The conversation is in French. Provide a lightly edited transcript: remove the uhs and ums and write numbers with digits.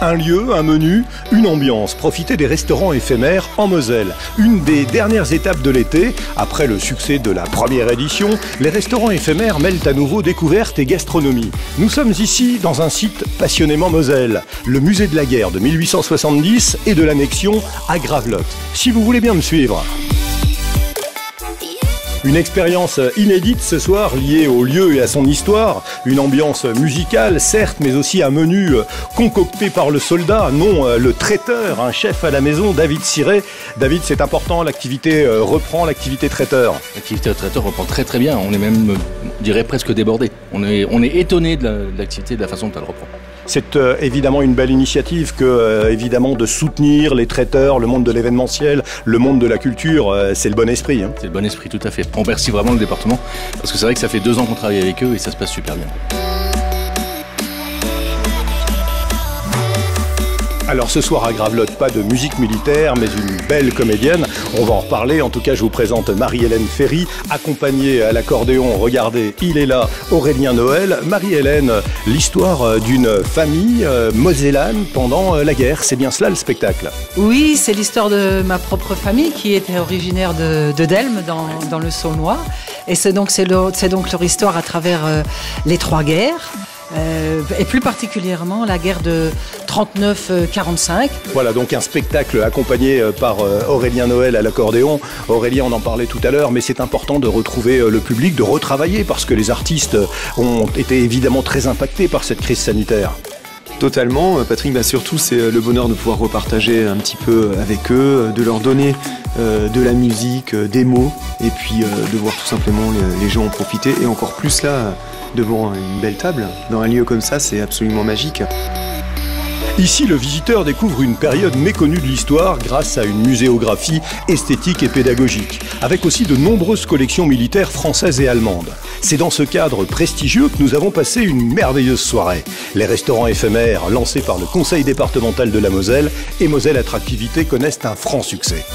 Un lieu, un menu, une ambiance. Profitez des restaurants éphémères en Moselle. Une des dernières étapes de l'été, après le succès de la première édition, les restaurants éphémères mêlent à nouveau découverte et gastronomie. Nous sommes ici dans un site passionnément Moselle, le musée de la guerre de 1870 et de l'annexion à Gravelotte. Si vous voulez bien me suivre. Une expérience inédite ce soir, liée au lieu et à son histoire. Une ambiance musicale, certes, mais aussi un menu concocté par le soldat, non le traiteur, un chef à la maison, David Siret. David, c'est important, l'activité reprend, l'activité traiteur. L'activité traiteur reprend très très bien, on est même, je dirais, presque débordé. On est étonné de l'activité, de la façon dont elle reprend. C'est évidemment une belle initiative que évidemment de soutenir les traiteurs, le monde de l'événementiel, le monde de la culture, c'est le bon esprit. Hein. C'est le bon esprit, tout à fait. On remercie vraiment le département, parce que c'est vrai que ça fait 2 ans qu'on travaille avec eux et ça se passe super bien. Alors ce soir à Gravelotte, pas de musique militaire, mais une belle comédienne. On va en reparler. En tout cas, je vous présente Marie-Hélène Ferry, accompagnée à l'accordéon. Regardez, il est là, Aurélien Noël. Marie-Hélène, l'histoire d'une famille mosellane pendant la guerre. C'est bien cela le spectacle? Oui, c'est l'histoire de ma propre famille qui était originaire de Delme, dans le Saulnois. Et c'est donc leur histoire à travers les 3 guerres. Et plus particulièrement la guerre de 39-45. Voilà donc un spectacle accompagné par Aurélien Noël à l'accordéon. Aurélien, on en parlait tout à l'heure, mais c'est important de retrouver le public, de retravailler parce que les artistes ont été évidemment très impactés par cette crise sanitaire. Totalement, Patrick, surtout c'est le bonheur de pouvoir repartager un petit peu avec eux, de leur donner de la musique, des mots, et puis de voir tout simplement les gens en profiter, et encore plus là, devant une belle table. Dans un lieu comme ça, c'est absolument magique. Ici, le visiteur découvre une période méconnue de l'histoire grâce à une muséographie esthétique et pédagogique, avec aussi de nombreuses collections militaires françaises et allemandes. C'est dans ce cadre prestigieux que nous avons passé une merveilleuse soirée. Les restaurants éphémères lancés par le conseil départemental de la Moselle et Moselle Attractivité connaissent un franc succès.